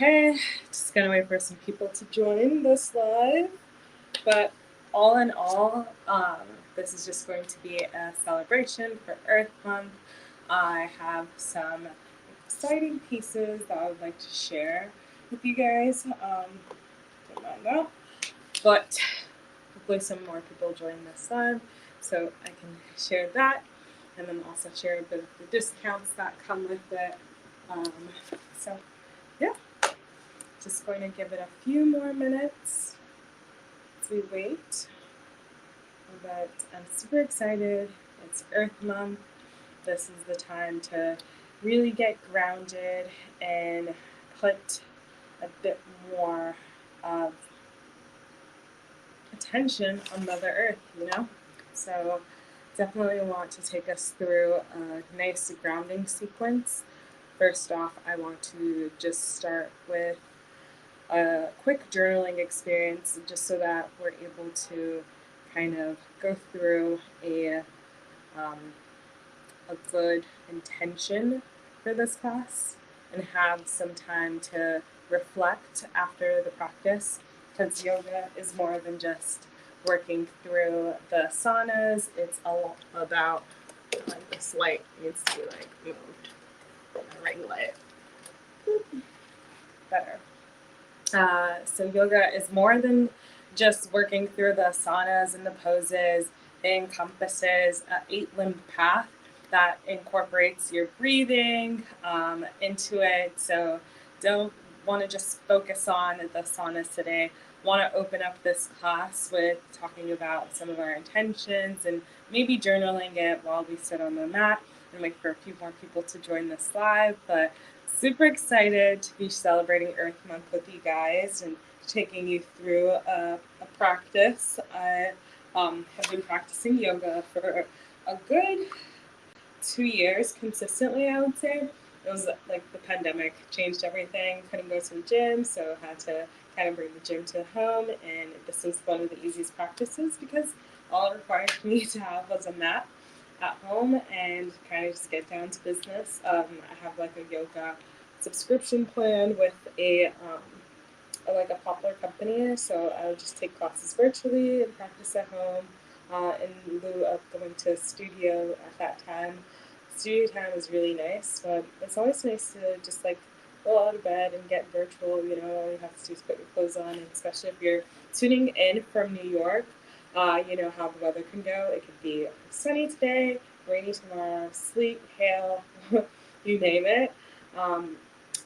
Okay, just gonna wait for some people to join this live. But all in all, this is just going to be a celebration for Earth Month. I have some exciting pieces that I would like to share with you guys. Don't mind that. But hopefully some more people join this live so I can share that and then also share a bit of the discounts that come with it. So yeah, just going to give it a few more minutes as we wait. But I'm super excited. It's Earth Month. This is the time to really get grounded and put a bit more of attention on Mother Earth. So definitely want to take us through a nice grounding sequence. First off, I want to just start with a quick journaling experience just so that we're able to kind of go through a good intention for this class and have some time to reflect after the practice, because yoga is more than just working through the asanas. It's all about this light needs to be moved. Ring light. Better. So yoga is more than just working through the asanas and the poses. It encompasses an 8-limb path that incorporates your breathing into it. So don't want to just focus on the asanas today. Want to open up this class with talking about some of our intentions and maybe journaling it while we sit on the mat and wait for a few more people to join this live. But super excited to be celebrating Earth Month with you guys and taking you through a practice. I have been practicing yoga for a good 2 years consistently, I would say. It was like the pandemic changed everything. Couldn't go to the gym, so had to kind of bring the gym to home. And this was one of the easiest practices because all it required me to have was a mat at home and kind of just get down to business. I have like a yoga subscription plan with a popular company, so I would just take classes virtually and practice at home in lieu of going to a studio at that time. Studio time is really nice, but it's always nice to just roll out of bed and get virtual. All you have to do is put your clothes on, and especially if you're tuning in from New York, you know how the weather can go. It could be sunny today, rainy tomorrow, sleet, hail, you name it.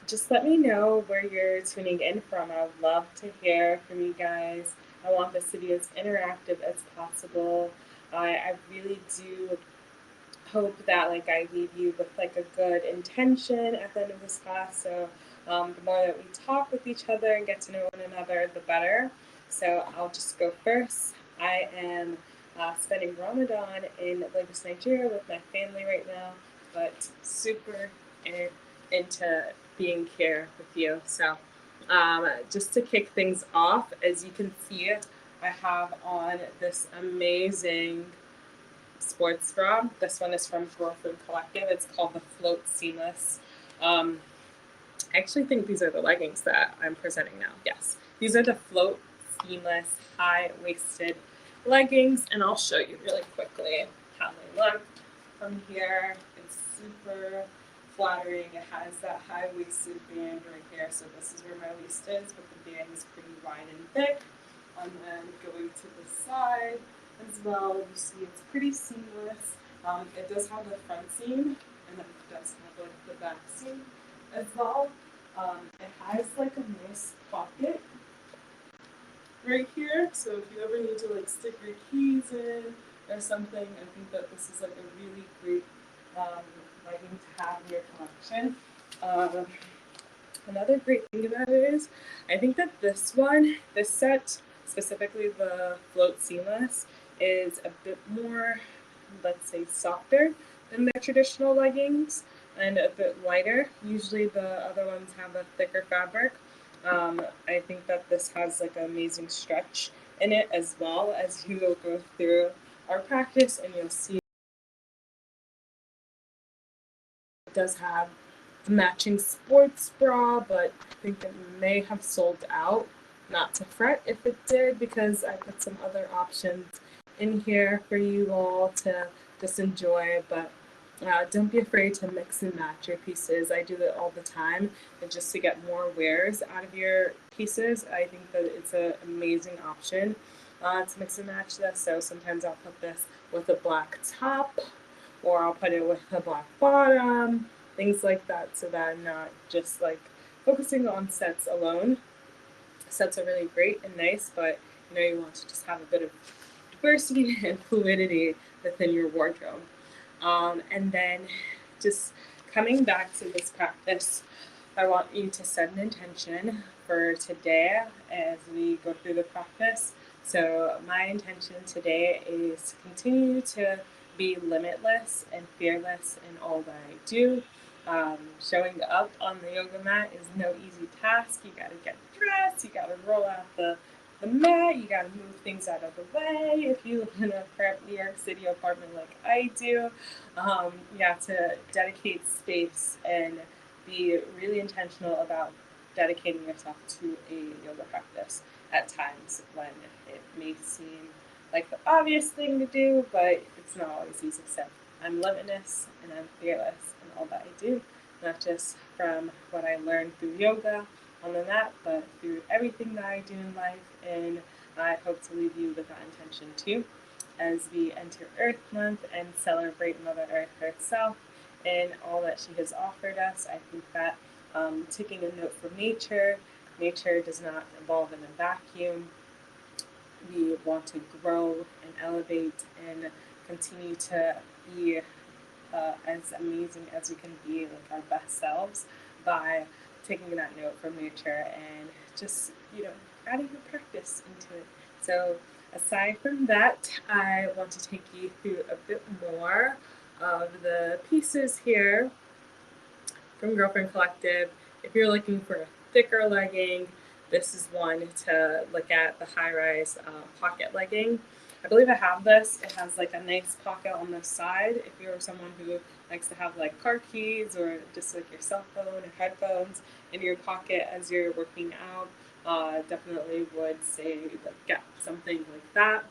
Just let me know where you're tuning in from. I would love to hear from you guys. I want this to be as interactive as possible. I really do hope that I leave you with a good intention at the end of this class. So the more that we talk with each other and get to know one another, the better. So I'll just go first. I am spending Ramadan in Lagos, Nigeria with my family right now, but super into being here with you. So just to kick things off, as you can see, I have on this amazing sports bra. This one is from Grow Food Collective. It's called the Float Seamless. I actually think these are the leggings that I'm presenting now. Yes, these are the Float Seamless high-waisted leggings, and I'll show you really quickly how they look from here. It's super flattering. It has that high-waisted band right here, so this is where my waist is, but the band is pretty wide and thick. And then going to the side as well, you see it's pretty seamless. It does have the front seam, and then it does have the back seam as well. It has a nice pocket right here, so if you ever need to stick your keys in or something, I think that this is a really great legging to have in your collection. Another great thing about it is I think that this set, specifically the Float Seamless, is a bit more, let's say, softer than the traditional leggings and a bit lighter. Usually the other ones have a thicker fabric. I think that this has an amazing stretch in it as well. As you will go through our practice and you'll see it does have a matching sports bra, but I think it may have sold out. Not to fret if it did, because I put some other options in here for you all to just enjoy. But don't be afraid to mix and match your pieces. I do it all the time, and just to get more wears out of your pieces, I think that it's an amazing option to mix and match this. So sometimes I'll put this with a black top, or I'll put it with a black bottom, things like that, so that I'm not just like focusing on sets alone. Sets are really great and nice, but you want to just have a bit of diversity and fluidity within your wardrobe. And then just coming back to this practice, I want you to set an intention for today as we go through the practice. So, my intention today is to continue to be limitless and fearless in all that I do. Showing up on the yoga mat is no easy task. You got to get dressed, you got to roll out the mat, you got to move things out of the way. If you live in a cramped New York City apartment like I do, you have to dedicate space and be really intentional about dedicating yourself to a yoga practice at times when it may seem like the obvious thing to do, but it's not always easy. So I'm limitless and I'm fearless in all that I do, not just from what I learned through yoga on the mat, but through everything that I do in life. And I hope to leave you with that intention too as we enter Earth Month and celebrate Mother Earth herself and all that she has offered us. I think that taking a note from nature, nature does not evolve in a vacuum. We want to grow and elevate and continue to be as amazing as we can be, like our best selves, by taking that note from nature and just, adding your practice into it. So, aside from that, I want to take you through a bit more of the pieces here from Girlfriend Collective. If you're looking for a thicker legging, this is one to look at, the high rise pocket legging. I believe I have this. It has like a nice pocket on the side. If you're someone who likes to have like car keys or just like your cell phone or headphones in your pocket as you're working out, definitely would say like get something like that.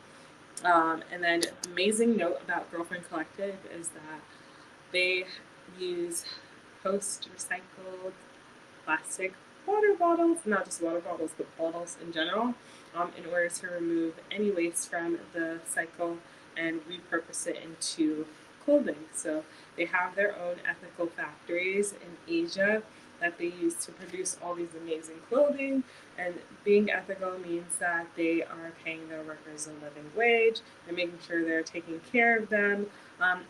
And then amazing note about Girlfriend Collective is that they use post-recycled plastic water bottles, not just water bottles, but bottles in general, in order to remove any waste from the cycle and repurpose it into clothing. So they have their own ethical factories in Asia that they use to produce all these amazing clothing. And being ethical means that they are paying their workers a living wage. They're making sure they're taking care of them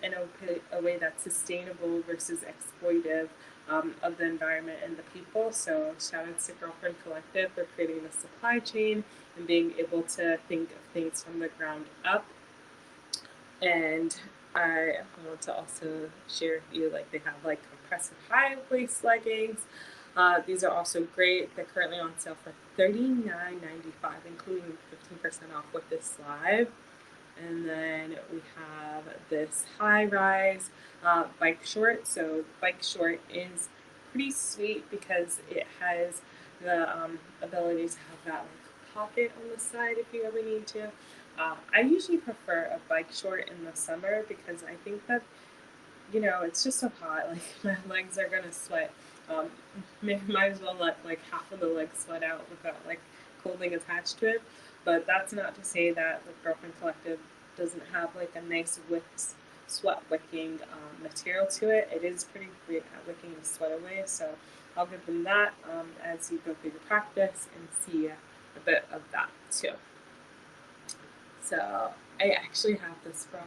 in a way that's sustainable versus exploitive of the environment and the people. So shout out to Girlfriend Collective for creating the supply chain and being able to think of things from the ground up. And I want to also share with you, like, they have like compressive Fireplace leggings. These are also great. They're currently on sale for $39.95, including 15% off with this live. And then we have this high rise bike short. So bike short is pretty sweet because it has the ability to have that like pocket on the side if you ever need to. I usually prefer a bike short in the summer because I think that it's just so hot. Like my legs are gonna sweat. Um, might as well let like half of the legs sweat out without like clothing attached to it. But that's not to say that the Girlfriend Collective doesn't have like a nice sweat wicking material to it. It is pretty great at wicking the sweat away. So I'll give them that as you go through the practice and see a bit of that too. So I actually have this bra.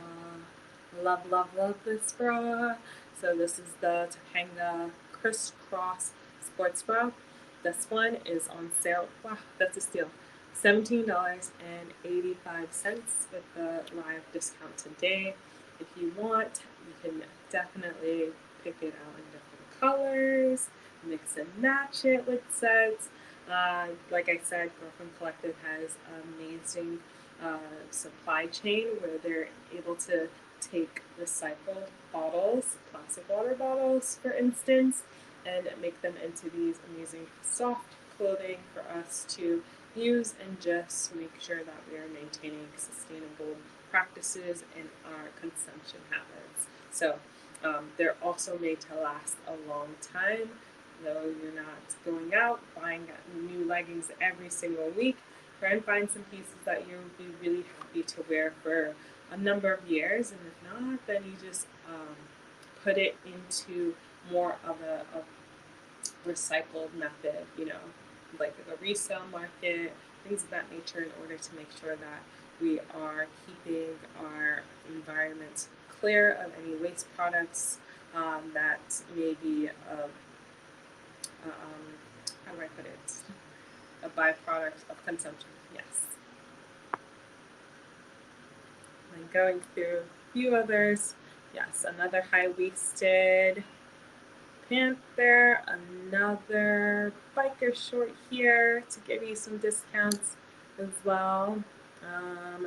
Love, love, love this bra. So this is the Topanga Crisscross Sports Bra. This one is on sale. Wow, that's a steal. $17.85 with the live discount today. If you want, you can definitely pick it out in different colors, mix and match it with sets. Like I said, Girlfriend Collective has amazing supply chain where they're able to take recycled bottles, plastic water bottles, for instance, and make them into these amazing soft clothing for us to use and just make sure that we are maintaining sustainable practices in our consumption habits. So they're also made to last a long time. Though you're not going out buying new leggings every single week, try and find some pieces that you'll be really happy to wear for a number of years. And if not, then you just put it into more of a recycled method, like the resale market, things of that nature, in order to make sure that we are keeping our environment clear of any waste products that may be how do I put it? A byproduct of consumption. Yes. And going through a few others. Yes, another high-waisted pant there, another biker short here to give you some discounts as well. I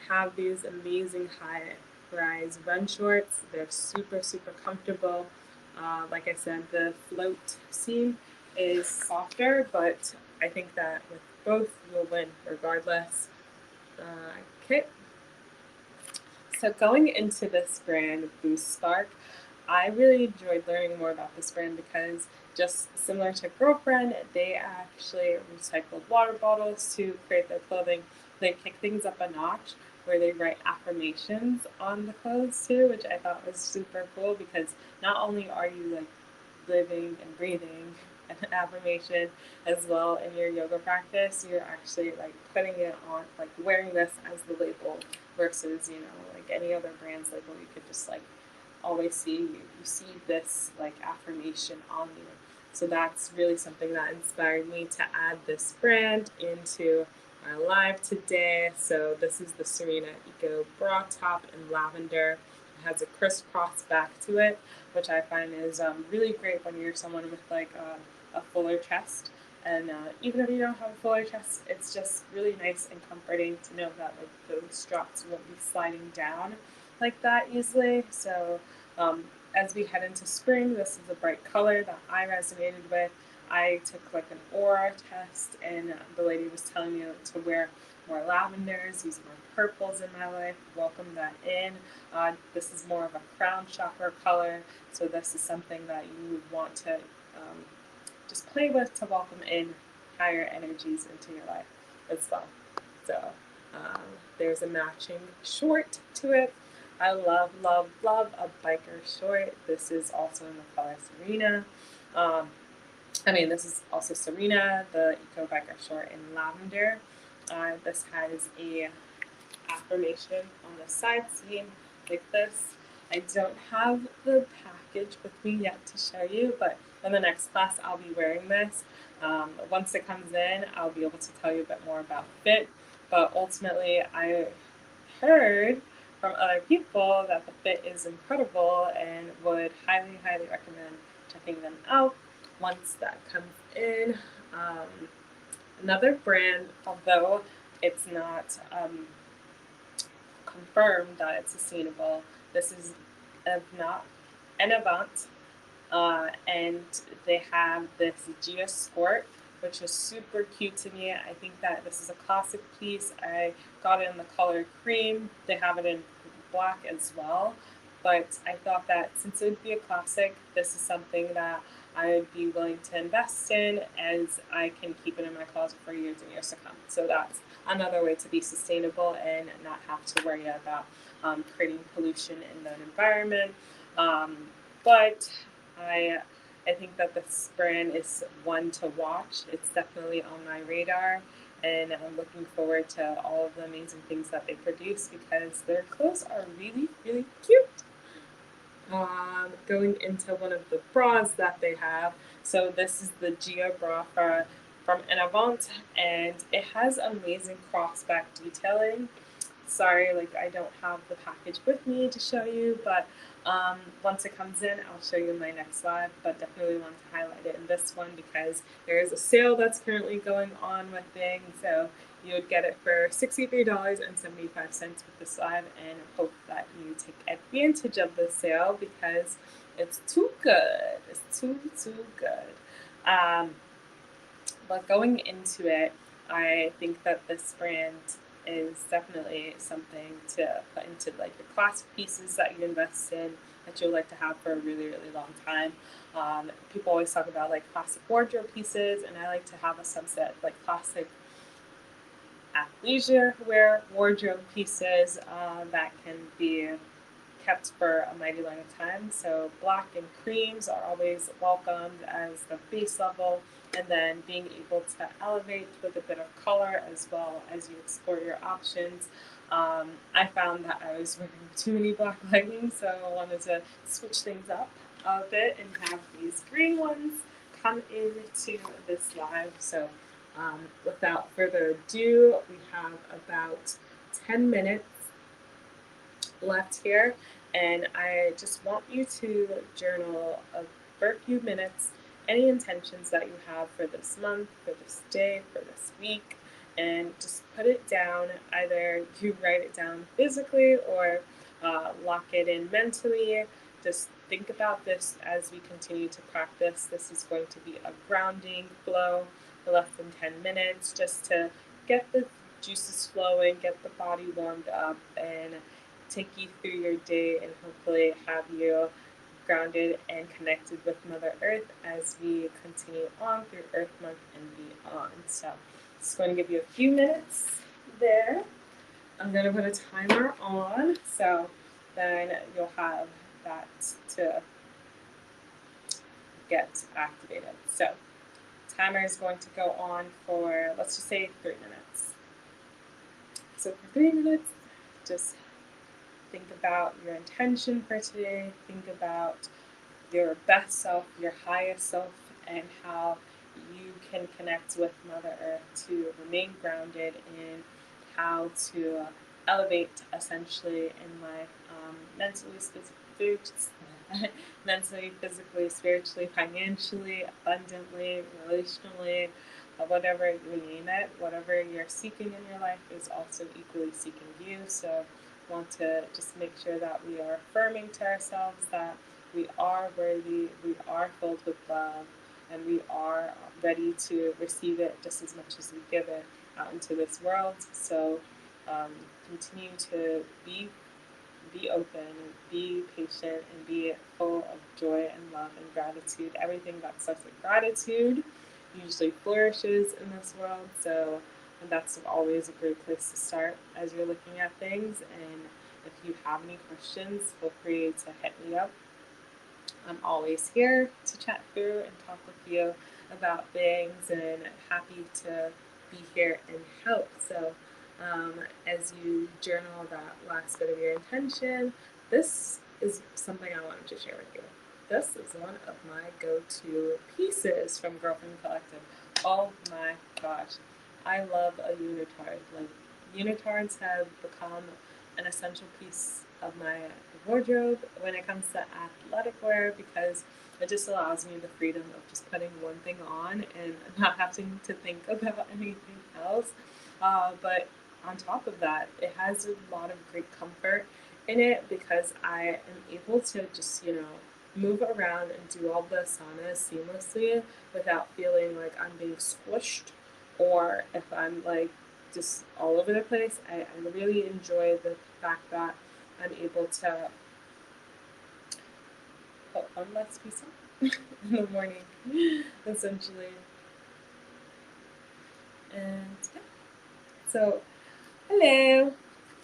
have these amazing high-rise run shorts. They're super, super comfortable. Like I said, the float seam is softer, but I think that with both you'll win regardless. Okay. So going into this brand, Boost Spark, I really enjoyed learning more about this brand because just similar to Girlfriend, they actually recycled water bottles to create their clothing. They kick things up a notch where they write affirmations on the clothes too, which I thought was super cool because not only are you like living and breathing an affirmation as well in your yoga practice, you're actually like putting it on, like wearing this as the label versus, like any other brand's label you could just like always see. You see this like affirmation on you. So that's really something that inspired me to add this brand into my live today. So this is the Serena Eco bra top in lavender. It has a crisscross back to it, which I find is really great when you're someone with like a fuller chest. And even if you don't have a fuller chest, it's just really nice and comforting to know that like those straps won't be sliding down like that easily. So as we head into spring, this is a bright color that I resonated with. I took like an aura test, and the lady was telling me to wear more lavenders, use more purples in my life, welcome that in. This is more of a crown chakra color, so this is something that you would want to just play with to welcome in higher energies into your life as well. So there's a matching short to it. I love, love, love a biker short. This is also in the color Serena. This is also Serena, the Eco Biker short in lavender. This has a affirmation on the side seam like this. I don't have the package with me yet to show you, but in the next class I'll be wearing this. Once it comes in, I'll be able to tell you a bit more about fit. But ultimately, I heard from other people that the fit is incredible and would highly, highly recommend checking them out once that comes in. Another brand, although it's not confirmed that it's sustainable, this is an Avant, and they have this Gia Sport, which is super cute to me. I think that this is a classic piece. I got it in the color cream. They have it in black as well. But I thought that since it would be a classic, this is something that I would be willing to invest in, as I can keep it in my closet for years and years to come. So that's another way to be sustainable and not have to worry about creating pollution in the environment. But I think that this brand is one to watch. It's definitely on my radar, and I'm looking forward to all of the amazing things that they produce because their clothes are really, really cute. Going into one of the bras that they have. So this is the Gia bra from Avant, and it has amazing crossback detailing. Sorry, I don't have the package with me to show you, but once it comes in, I'll show you in my next live, but definitely want to highlight it in this one because there is a sale that's currently going on with things. So you would get it for $63.75 with this live, and hope that you take advantage of the sale because It's too good. It's too good. Um, but going into it, I think that this brand is definitely something to put into like your classic pieces that you invest in that you'll like to have for a really, really long time. People always talk about like classic wardrobe pieces, and I like to have a subset like classic athleisure wear wardrobe pieces that can be kept for a mighty long time. So black and creams are always welcomed as the base level, and then being able to elevate with a bit of color as well as you explore your options. I found that I was wearing too many black leggings, so I wanted to switch things up a bit and have these green ones come into this live. So without further ado, we have about 10 minutes left here, and I just want you to journal for a few minutes any intentions that you have for this month, for this day, for this week, and just put it down. Either you write it down physically or lock it in mentally. Just think about this as we continue to practice. This is going to be a grounding flow for less than 10 minutes just to get the juices flowing, get the body warmed up, and take you through your day and hopefully have you grounded and connected with Mother Earth as we continue on through Earth Month and beyond. So, just going to give you a few minutes there. I'm going to put a timer on, so then you'll have that to get activated. So, timer is going to go on for, let's just say, 3 minutes. So, for 3 minutes, just think about your intention for today. Think about your best self, your highest self, and how you can connect with Mother Earth to remain grounded in how to elevate essentially in life, mentally, mentally, physically, spiritually, financially, abundantly, relationally, whatever you name it, whatever you're seeking in your life is also equally seeking you. So want to just make sure that we are affirming to ourselves that we are worthy, we are filled with love, and we are ready to receive it just as much as we give it out into this world. So continue to be open, and be patient, and be full of joy and love and gratitude. Everything that starts with gratitude usually flourishes in this world. So and that's always a great place to start as you're looking at things. And if you have any questions, feel free to hit me up. I'm always here to chat through and talk with you about things, and happy to be here and help. So, as you journal that last bit of your intention, this is something I wanted to share with you. This is one of my go to pieces from Girlfriend Collective. Oh my gosh, I love a unitard. Like, unitards have become an essential piece of my wardrobe when it comes to athletic wear because it just allows me the freedom of just putting one thing on and not having to think about anything else. But on top of that, it has a lot of great comfort in it because I am able to just, move around and do all the asanas seamlessly without feeling like I'm being squished or if I'm like just all over the place. I really enjoy the fact that I'm able to put one less piece on in the morning, essentially. And yeah. So, hello.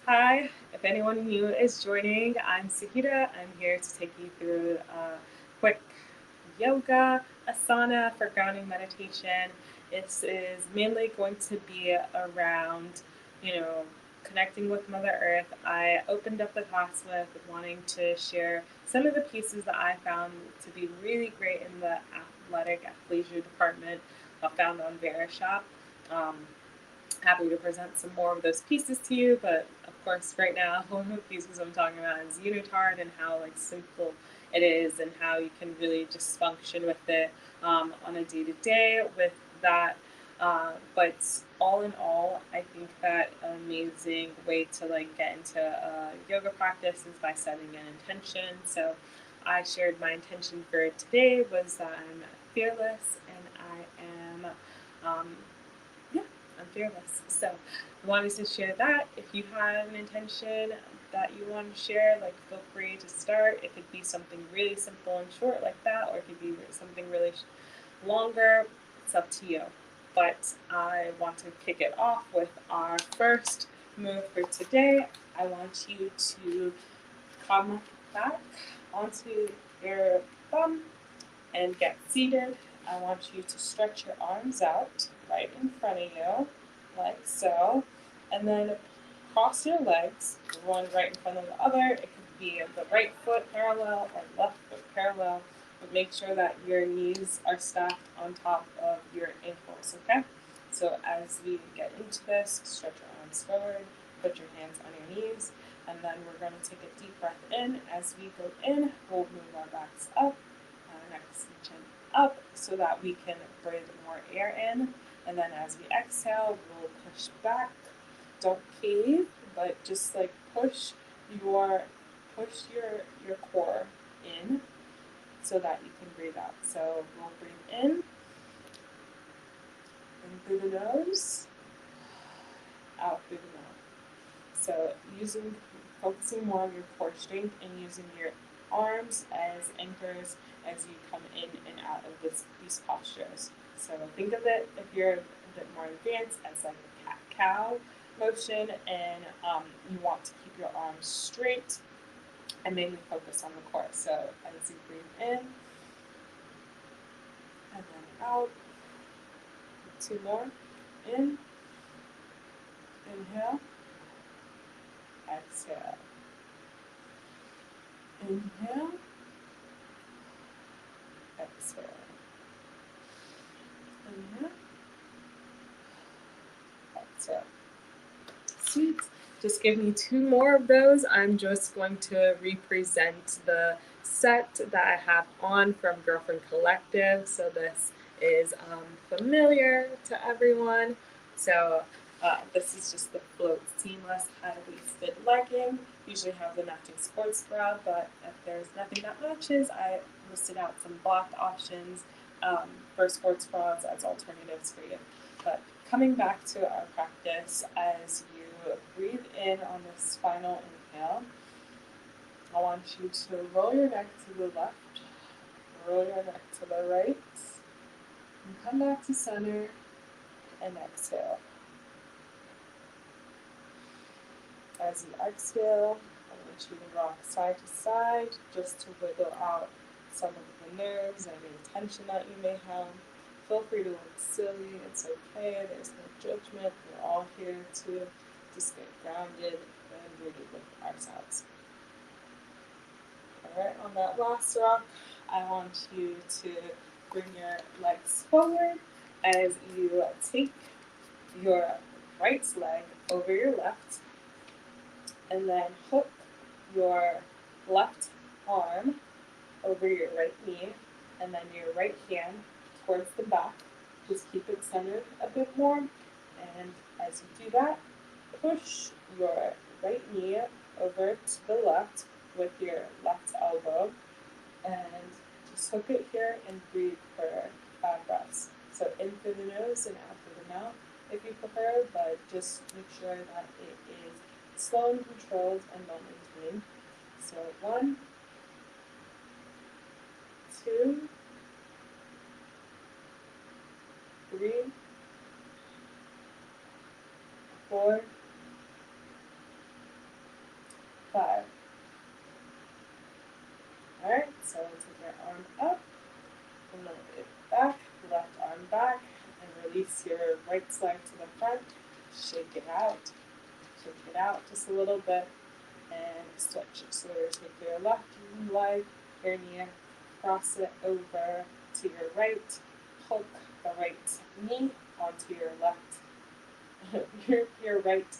Hi. If anyone new is joining, I'm Sahida. I'm here to take you through a quick yoga asana for grounding meditation. This is mainly going to be around, you know, connecting with Mother Earth. I opened up the class with wanting to share some of the pieces that I found to be really great in the athletic athleisure department found on Verishop. Um, Happy to present some more of those pieces to you, but of course right now one of the pieces I'm talking about is unitard and how like simple it is and how you can really just function with it on a day-to-day with that. But all in all, I think that an amazing way to like get into yoga practice is by setting an intention. So I shared my intention for today was that I'm fearless and I am, yeah, I'm fearless. So I wanted to share that. If you have an intention that you want to share, like feel free to start. It could be something really simple and short like that, or it could be something really longer. It's up to you. But I want to kick it off with our first move for today. I want you to come back onto your bum and get seated. I want you to stretch your arms out right in front of you, like so, and then cross your legs, one right in front of the other. It could be the right foot parallel or left foot parallel, but make sure that your knees are stacked on top of your ankles, okay? So as we get into this, stretch your arms forward, put your hands on your knees, and then we're going to take a deep breath in. As we go in, we'll move our backs up, our necks and chin up so that we can breathe more air in. And then as we exhale, we'll push back. Don't cave, but just like your your core in so that you can breathe out. So we'll breathe in through the nose, out through the mouth. So focusing more on your core strength and using your arms as anchors as you come in and out of these postures. So think of it, if you're a bit more advanced, as like a cat-cow motion, and you want to keep your arms straight and mainly focus on the core. So as you breathe in and then out, 2 more, in, inhale, exhale, inhale, exhale, inhale, exhale. Sweet. Just give me 2 more of those. I'm just going to represent the set that I have on from Girlfriend Collective. So this is familiar to everyone. So this is just the float seamless high-waisted legging. Usually have the matching sports bra, but if there's nothing that matches, I listed out some blocked options for sports bras as alternatives for you. But coming back to our practice, as you breathe in on this final inhale, I want you to roll your neck to the left, roll your neck to the right, and come back to center and exhale. As you exhale, I want you to rock side to side just to wiggle out some of the nerves and any tension that you may have. Feel free to look silly, it's okay, there's no judgment. We're all here to just get grounded and rooted with ourselves. Alright, on that last rock, I want you to bring your legs forward as you take your right leg over your left and then hook your left arm over your right knee and then your right hand towards the back. Just keep it centered a bit more. And as you do that, push your right knee over to the left with your left elbow and just hook it here and breathe for 5 breaths. So in through the nose and out through the mouth if you prefer, but just make sure that it is slow and controlled and well maintained. So 1, 2, 3, 4, 5. Alright, so take your arm up, and then it back, left arm back, and release your right leg to the front. Shake it out just a little bit, and switch. So take your left leg, your knee, cross it over to your right, hook the right knee onto your left, your right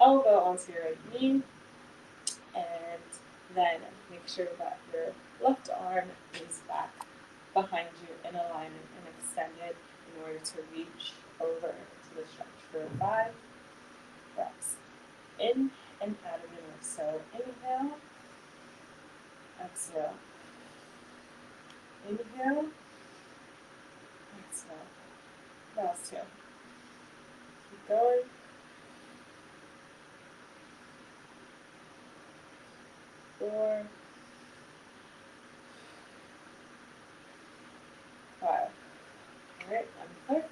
elbow onto your right knee, and then make sure that your left arm is back behind you in alignment and extended in order to reach over to the stretch for 5 breaths. In and out of your nose. So inhale, exhale, Inhale. Exhale. Last two. Keep going. 4, 5. All right, unhook.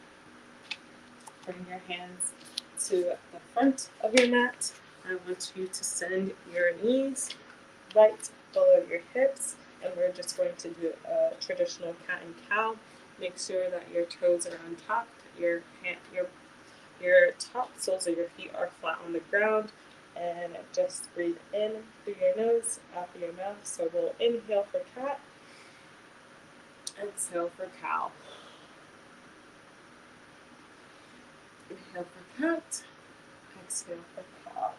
Bring your hands to the front of your mat. I want you to send your knees right below your hips, and we're just going to do a traditional cat and cow. Make sure that your toes are on top, your top soles of your feet are flat on the ground, and just breathe in through your nose, out through your mouth. So we'll inhale for cat, exhale for cow. Inhale for cat, exhale for cow.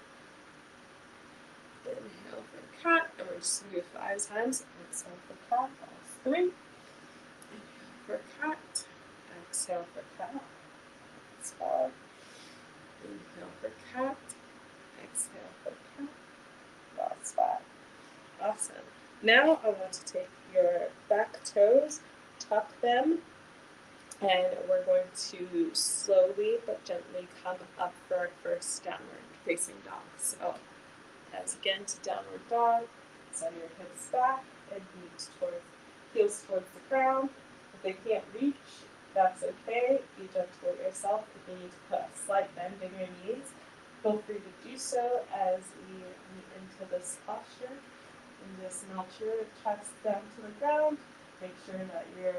Inhale for cat, and we're just going to do 5 times. Exhale for cat, that's 3. Inhale for cat, exhale for cat, that's 4. Inhale for cat, exhale for cat, that's 5. Awesome. Now I want to take your back toes, tuck them, and we're going to slowly but gently come up for our first downward facing dog. So as again to downward dog, send your hips back and heels towards the ground. If they can't reach, that's okay. Be gentle with yourself. If you need to put a slight bend in your knees, feel free to do so as we move into this posture. And just melt your chest down to the ground. Make sure that your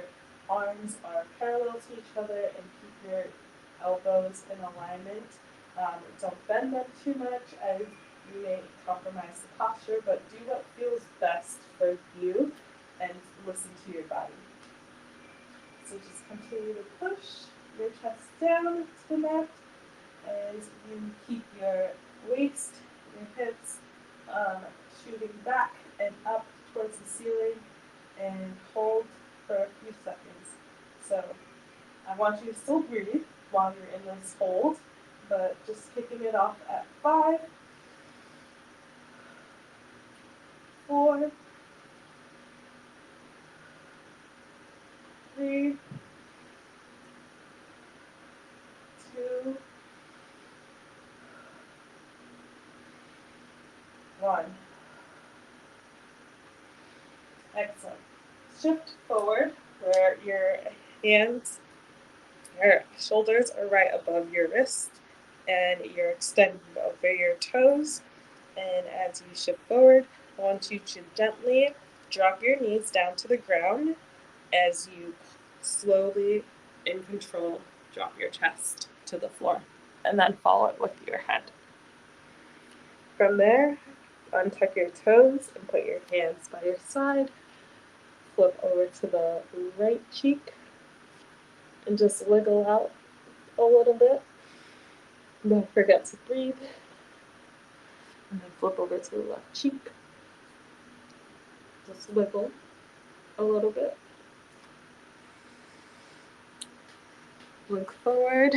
arms are parallel to each other and keep your elbows in alignment. Don't bend them too much as you may compromise the posture, but do what feels best for you and listen to your body. So just continue to push your chest down to the mat as you keep your waist, your hips shooting back and up towards the ceiling, and hold for a few seconds. So I want you to still breathe while you're in this hold, but just kicking it off at 5, 4, 3, 2, 1. Excellent. Shift forward where your hands, your shoulders are right above your wrist, and you're extending over your toes. And as you shift forward, I want you to gently drop your knees down to the ground as you slowly, in control, drop your chest to the floor. And then follow it with your head. From there, untuck your toes and put your hands by your side. Flip over to the right cheek and just wiggle out a little bit. Don't forget to breathe. And then flip over to the left cheek. Just wiggle a little bit. Blink forward,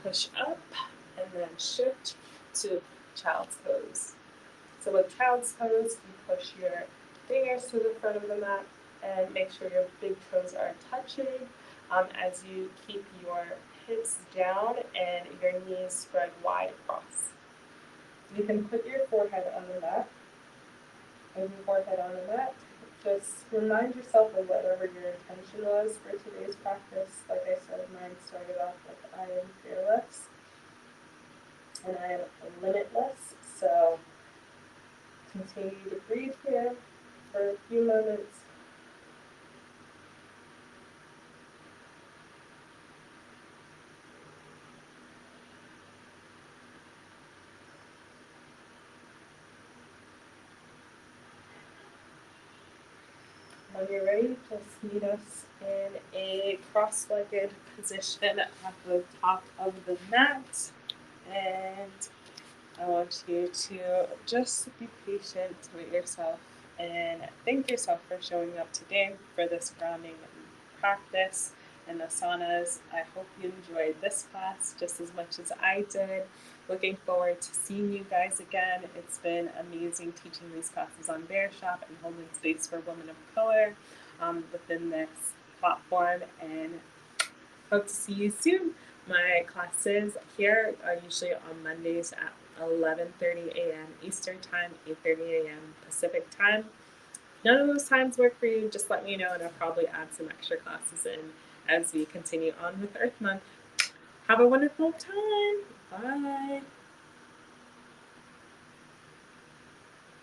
push up, and then shift to child's pose. So with child's pose, you push your fingers to the front of the mat and make sure your big toes are touching as you keep your hips down and your knees spread wide across. You can put your forehead on the mat. Just remind yourself of whatever your intention was for today's practice. Like I said, mine started off with I am fearless and I am limitless. So continue to breathe here for a few moments. When you're ready, just meet us in a cross-legged position at the top of the mat. And I want you to just be patient with yourself and thank yourself for showing up today for this grounding practice and asanas. I hope you enjoyed this class just as much as I did. looking forward to seeing you guys again. It's been amazing teaching these classes on Verishop and holding space for women of color within this platform, and hope to see you soon. My classes here are usually on Mondays at 11:30 a.m. Eastern Time, 8:30 a.m. Pacific Time. None of those times work for you, just let me know and I'll probably add some extra classes in as we continue on with Earth Month. Have a wonderful time. Bye.